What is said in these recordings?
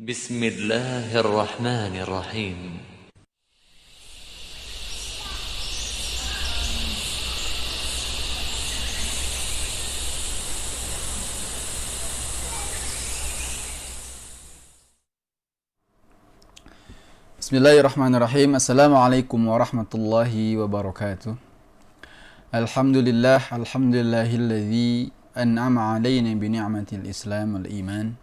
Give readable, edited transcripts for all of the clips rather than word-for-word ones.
بسم الله الرحمن الرحيم. Bismillahirrahmanirrahim. Assalamualaikum warahmatullahi wabarakatuh. Alhamdulillahilladzi an'ama alaina bi ni'matil Islam wal iman.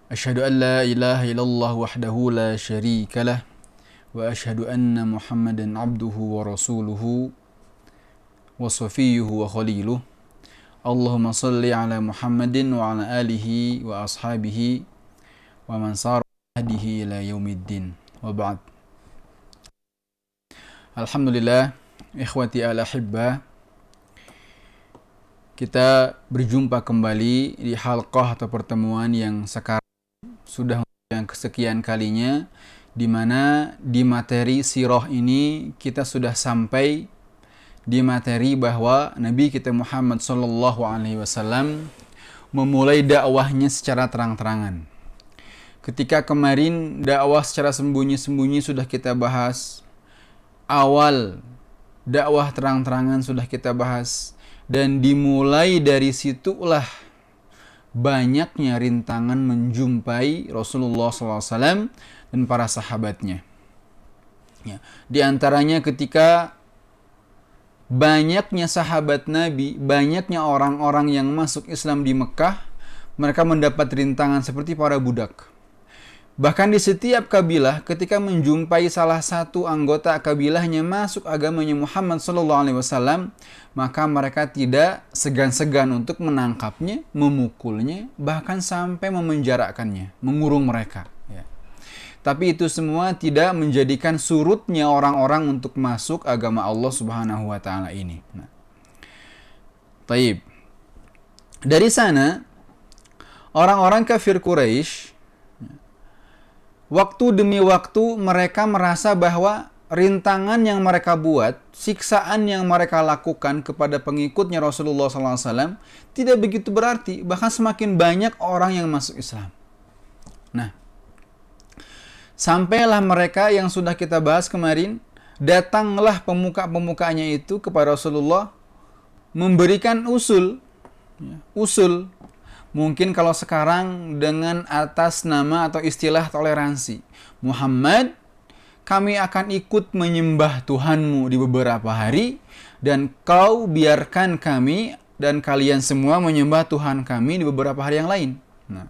Asyhadu an la ilaha illallah wahdahu la syarikalah wa asyhadu anna Muhammadan abduhu wa rasuluhu wa safiyyuhu wa khaliluh. Allahumma salli ala Muhammadin wa ala alihi wa ashabihi wa man sara hadihi ila yaumiddin wa ba'd. Alhamdulillah, ikhwati al-ahibba, kita berjumpa kembali di halqah atau pertemuan yang sekarang sudah yang kesekian kalinya, di mana di materi sirah ini kita sudah sampai di materi bahwa Nabi kita Muhammad sallallahu alaihi wasallam memulai dakwahnya secara terang-terangan. Ketika kemarin dakwah secara sembunyi-sembunyi sudah kita bahas, awal dakwah terang-terangan sudah kita bahas, dan dimulai dari situlah banyaknya rintangan menjumpai Rasulullah SAW dan para sahabatnya. Ya, di antaranya ketika banyaknya sahabat Nabi, banyaknya orang-orang yang masuk Islam di Mekah, mereka mendapat rintangan seperti para budak. Bahkan di setiap kabilah, ketika menjumpai salah satu anggota kabilahnya masuk agamanya Muhammad SAW, maka mereka tidak segan-segan untuk menangkapnya, memukulnya, bahkan sampai memenjarakannya, mengurung mereka. Ya. Tapi itu semua tidak menjadikan surutnya orang-orang untuk masuk agama Allah Subhanahu Wa Taala ini. Nah. Taib. Dari sana, orang-orang kafir Quraisy, waktu demi waktu mereka merasa bahwa rintangan yang mereka buat, siksaan yang mereka lakukan kepada pengikutnya Rasulullah SAW tidak begitu berarti, bahkan semakin banyak orang yang masuk Islam. Nah, sampailah mereka yang sudah kita bahas kemarin, datanglah pemuka-pemukanya itu kepada Rasulullah memberikan usul. Mungkin kalau sekarang dengan atas nama atau istilah toleransi. Muhammad, kami akan ikut menyembah Tuhanmu di beberapa hari, dan kau biarkan kami dan kalian semua menyembah Tuhan kami di beberapa hari yang lain. Nah,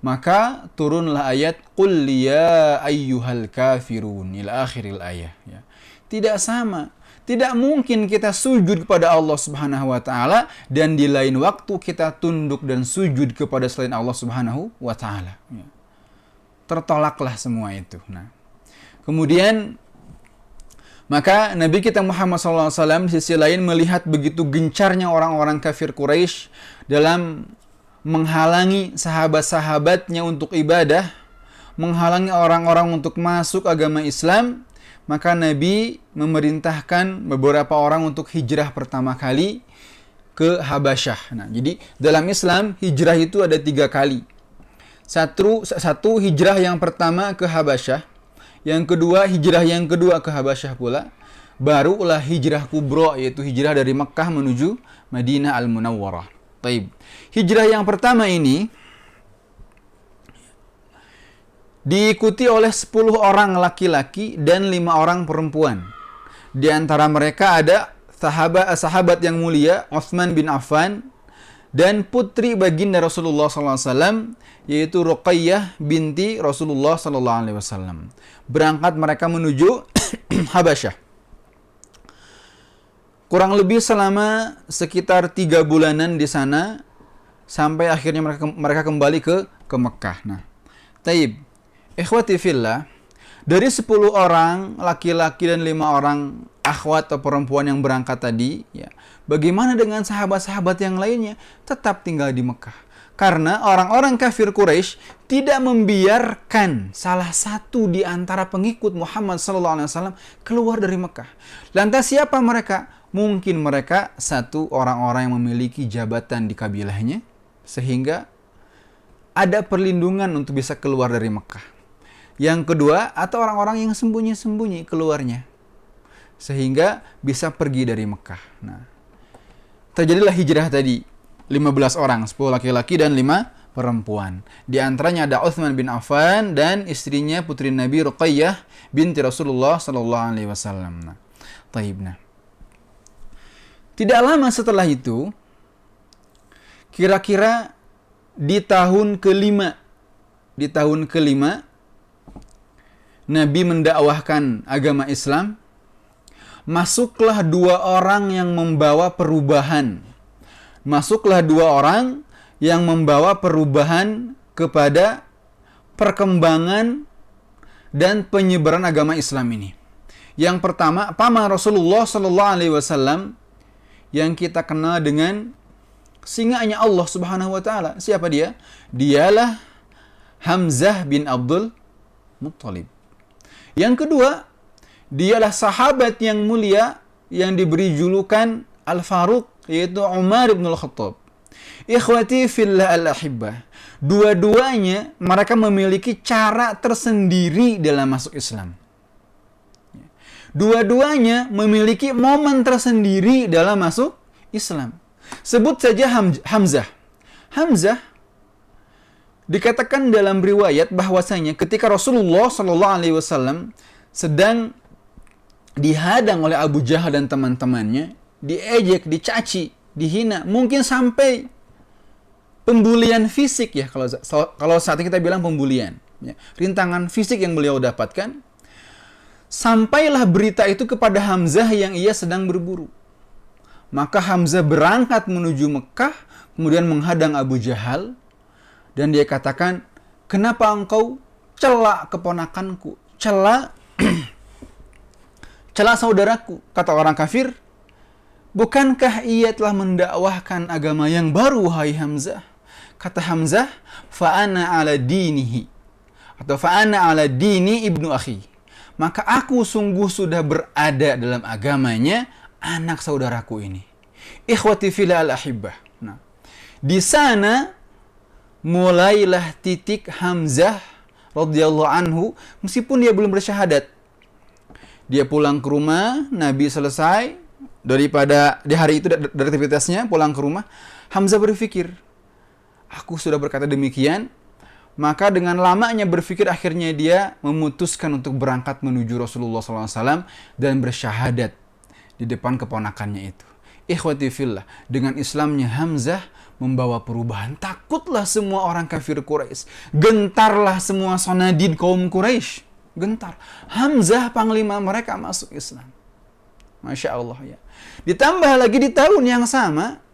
maka turunlah ayat Qul ya ayyuhal kafirun ila akhiril ayah. Ya. Tidak sama. Tidak mungkin kita sujud kepada Allah Subhanahu wa Ta'ala dan di lain waktu kita tunduk dan sujud kepada selain Allah Subhanahu wa Ta'ala. Ya. Tertolaklah semua itu. Nah, kemudian maka Nabi kita Muhammad SAW di sisi lain melihat begitu gencarnya orang-orang kafir Quraisy dalam menghalangi sahabat-sahabatnya untuk ibadah, menghalangi orang-orang untuk masuk agama Islam. Maka Nabi memerintahkan beberapa orang untuk hijrah pertama kali ke Habasyah. Nah, jadi dalam Islam hijrah itu ada 3 kali. Satu hijrah yang pertama ke Habasyah, yang kedua hijrah yang kedua ke Habasyah pula, barulah hijrah kubro, yaitu hijrah dari Mekkah menuju Madinah Al-Munawwarah. Taib. Hijrah yang pertama ini diikuti oleh 10 orang laki-laki dan 5 orang perempuan. Di antara mereka ada sahabat yang mulia Utsman bin Affan dan putri baginda Rasulullah SAW, yaitu Ruqayyah binti Rasulullah SAW. Berangkat mereka menuju Habasyah. Kurang lebih selama sekitar 3 bulanan di sana, sampai akhirnya mereka kembali ke Mekkah. Nah, taib. Ikhwati fillah, dari 10 orang laki-laki dan 5 orang akhwat atau perempuan yang berangkat tadi, ya, bagaimana dengan sahabat-sahabat yang lainnya? Tetap tinggal di Mekah. Karena orang-orang kafir Quraisy tidak membiarkan salah satu di antara pengikut Muhammad SAW keluar dari Mekah. Lantas siapa mereka? Mungkin mereka satu orang-orang yang memiliki jabatan di kabilahnya, sehingga ada perlindungan untuk bisa keluar dari Mekah. Yang kedua, atau orang-orang yang sembunyi-sembunyi keluarnya, sehingga bisa pergi dari Mekah. Nah, terjadilah hijrah tadi, 15 orang, 10 laki-laki dan 5 perempuan. Di antaranya ada Utsman bin Affan dan istrinya putri Nabi Ruqayyah binti Rasulullah sallallahu alaihi wasallam. Nah, taibna. Tidak lama setelah itu, kira-kira di tahun kelima, Nabi mendakwahkan agama Islam, masuklah 2 orang yang membawa perubahan. Kepada perkembangan dan penyebaran agama Islam ini. Yang pertama, paman Rasulullah sallallahu alaihi wasallam yang kita kenal dengan singanya Allah Subhanahu wa taala. Siapa dia? Dialah Hamzah bin Abdul Muttalib. Yang kedua, dialah sahabat yang mulia yang diberi julukan Al-Faruq, yaitu Umar bin Al-Khattab. Ikhwati fillah al-ahibbah. Dua-duanya mereka memiliki cara tersendiri dalam masuk Islam. Dua-duanya memiliki momen tersendiri dalam masuk Islam. Sebut saja Hamzah. Hamzah dikatakan dalam riwayat bahwasanya ketika Rasulullah sallallahu alaihi wasallam sedang dihadang oleh Abu Jahal dan teman-temannya, diejek, dicaci, dihina, mungkin sampai pembulian fisik ya, kalau saat ini kita bilang pembulian, ya, rintangan fisik yang beliau dapatkan. Sampailah berita itu kepada Hamzah yang ia sedang berburu. Maka Hamzah berangkat menuju Mekah, kemudian menghadang Abu Jahal, dan dia katakan, kenapa engkau cela keponakanku, cela saudaraku? Kata orang kafir, bukankah ia telah mendakwahkan agama yang baru, wahai Hamzah? Kata Hamzah, fa'ana ala dinihi, atau fa'ana ala dini ibnu akhi. Maka aku sungguh sudah berada dalam agamanya anak saudaraku ini. Ikhwati fillah al-ahibbah. Nah, di sana mulailah titik Hamzah radhiyallahu anhu, meskipun dia belum bersyahadat. Dia pulang ke rumah, Nabi selesai daripada di hari itu dari aktivitasnya, pulang ke rumah, Hamzah berpikir, aku sudah berkata demikian. Maka dengan lamanya berpikir, akhirnya dia memutuskan untuk berangkat menuju Rasulullah SAW dan bersyahadat di depan keponakannya itu. Ikhwati fillah, dengan Islamnya Hamzah membawa perubahan. Takutlah semua orang kafir Quraisy, gentarlah semua sanadid kaum Quraisy, gentar. Hamzah panglima mereka masuk Islam. Masya Allah ya. Ditambah lagi di tahun yang sama,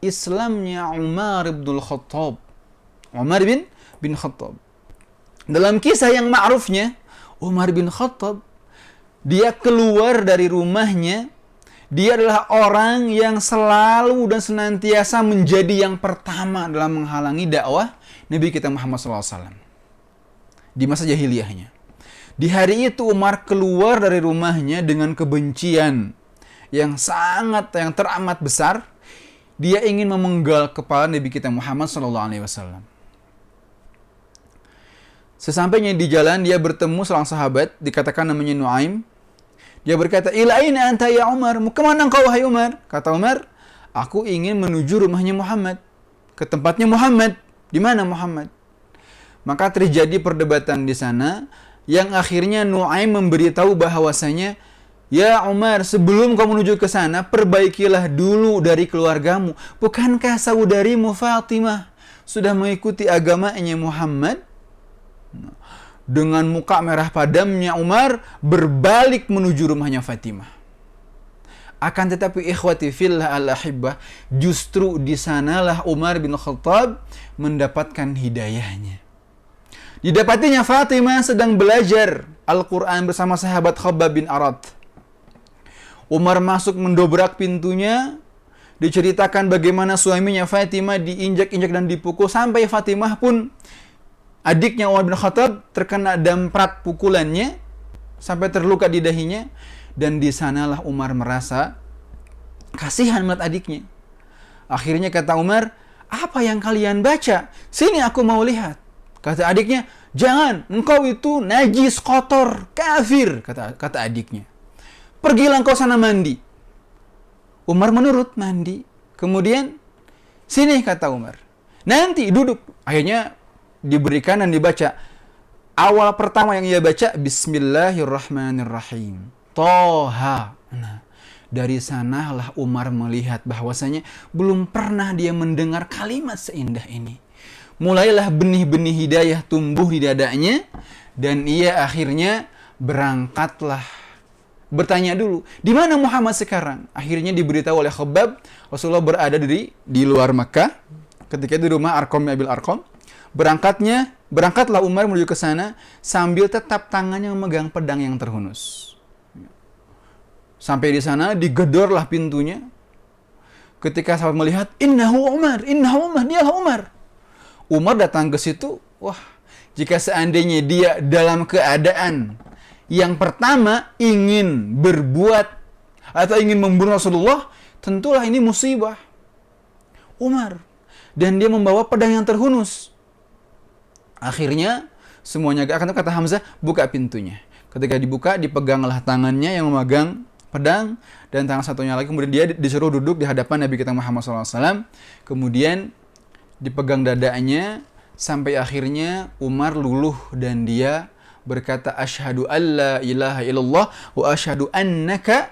Islamnya Umar bin Khattab. Umar bin Khattab. Dalam kisah yang ma'rufnya, Umar bin Khattab, dia keluar dari rumahnya, dia adalah orang yang selalu dan senantiasa menjadi yang pertama dalam menghalangi dakwah Nabi kita Muhammad SAW. Di masa jahiliyahnya. Di hari itu Umar keluar dari rumahnya dengan kebencian yang teramat besar. Dia ingin memenggal kepala Nabi kita Muhammad SAW. Sesampainya di jalan, dia bertemu seorang sahabat, dikatakan namanya Nuaim. Dia berkata, ila aina anta ya Umar? Mau kemana engkau, wahai Umar? Kata Umar, aku ingin menuju rumahnya Muhammad, ke tempatnya Muhammad. Di mana Muhammad? Maka terjadi perdebatan di sana, yang akhirnya Nuaim memberitahu bahwasanya, ya Umar, sebelum kau menuju ke sana, perbaikilah dulu dari keluargamu. Bukankah saudarimu Fatimah sudah mengikuti agamanya Muhammad? Dengan muka merah padamnya Umar berbalik menuju rumahnya Fatimah. Akan tetapi ikhwati fillah al-ahibbah, justru di sanalah Umar bin Khattab mendapatkan hidayahnya. Didapatinya Fatimah sedang belajar Al-Quran bersama sahabat Khabbab bin Arad. Umar masuk mendobrak pintunya, diceritakan bagaimana suaminya Fatimah diinjak-injak dan dipukul, sampai Fatimah pun, adiknya Umar bin Khattab, terkena damprat pukulannya sampai terluka di dahinya. Dan di sanalah Umar merasa kasihan melihat adiknya. Akhirnya kata Umar, apa yang kalian baca? Sini aku mau lihat. Kata adiknya, jangan, engkau itu najis, kotor, kafir, kata adiknya. Pergilah engkau sana mandi. Umar menurut, mandi. Kemudian, sini kata Umar. Nanti duduk. Akhirnya diberikan dan dibaca. Awal pertama yang ia baca, Bismillahirrahmanirrahim. Toha. Nah, dari sanalah Umar melihat bahwasanya belum pernah dia mendengar kalimat seindah ini. Mulailah benih-benih hidayah tumbuh di dadanya, dan ia akhirnya berangkatlah. Bertanya dulu, di mana Muhammad sekarang? Akhirnya diberitahu oleh Khabbab, Rasulullah berada di luar Makkah, ketika di rumah Arqam bin Abil Arqam. Berangkatlah Umar menuju ke sana sambil tetap tangannya memegang pedang yang terhunus. Sampai di sana digedorlah pintunya. Ketika sahabat melihat, innahu Umar, dialah Umar. Umar datang ke situ, wah, jika seandainya dia dalam keadaan yang pertama ingin berbuat atau ingin membunuh Rasulullah, tentulah ini musibah. Umar, dan dia membawa pedang yang terhunus. Akhirnya semuanya akan kata Hamzah, buka pintunya. Ketika dibuka, dipeganglah tangannya yang memegang pedang, dan tangan satunya lagi kemudian dia disuruh duduk di hadapan Nabi kita Muhammad SAW. Kemudian dipegang dadanya sampai akhirnya Umar luluh dan dia berkata, asyhadu alla ilaha illallah wa asyhadu annaka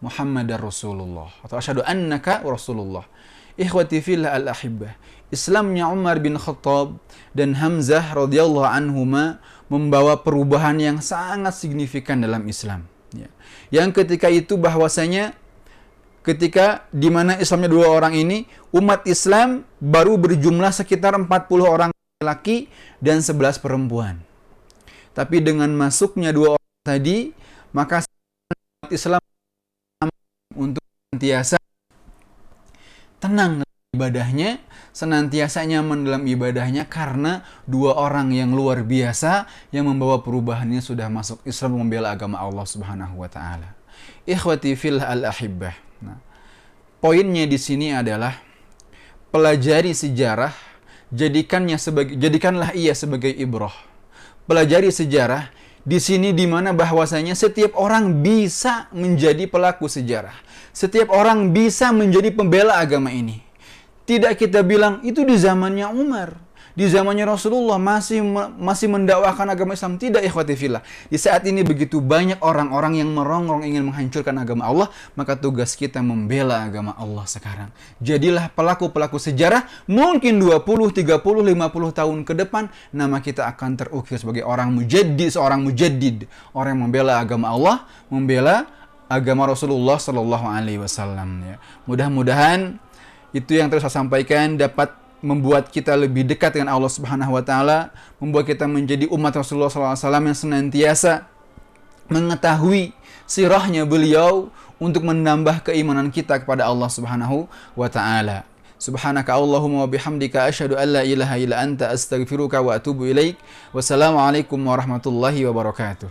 Muhammadar Rasulullah, atau asyhadu annaka Rasulullah. Ikhwati fillah al-ahibbah, Islamnya Umar bin Khattab dan Hamzah radhiyallahu anhuma membawa perubahan yang sangat signifikan dalam Islam. Ya. Yang ketika itu bahwasanya ketika di mana Islamnya dua orang ini, umat Islam baru berjumlah sekitar 40 orang laki dan 11 perempuan. Tapi dengan masuknya dua orang tadi, maka umat Islam untuk senantiasa tenang dalam ibadahnya, senantiasa nyaman dalam ibadahnya, karena dua orang yang luar biasa yang membawa perubahannya sudah masuk Islam, membela agama Allah Subhanahu wa taala. Ikhwati fillah al-ahibbah. Nah, poinnya di sini adalah pelajari sejarah, jadikanlah ia sebagai ibrah. Pelajari sejarah di sini di mana bahwasanya setiap orang bisa menjadi pelaku sejarah. Setiap orang bisa menjadi pembela agama ini. Tidak kita bilang itu di zamannya Umar, di zamannya Rasulullah masih mendakwakan agama Islam. Tidak, ikhwati fillah. Di saat ini begitu banyak orang-orang yang merongrong ingin menghancurkan agama Allah, maka tugas kita membela agama Allah sekarang. Jadilah pelaku-pelaku sejarah, mungkin 20, 30, 50 tahun ke depan, nama kita akan terukir sebagai seorang mujaddid, orang yang membela agama Allah, membela agama Rasulullah Sallallahu Alaihi Wasallam. Ya. Mudah-mudahan itu yang terus saya sampaikan dapat membuat kita lebih dekat dengan Allah Subhanahu wa taala, membuat kita menjadi umat Rasulullah SAW yang senantiasa mengetahui sirahnya beliau untuk menambah keimanan kita kepada Allah Subhanahu wa taala. Subhanaka Allahumma wa bihamdika asyhadu an la ilaha illa anta astaghfiruka wa atubu ilaik. Wassalamualaikum warahmatullahi wabarakatuh.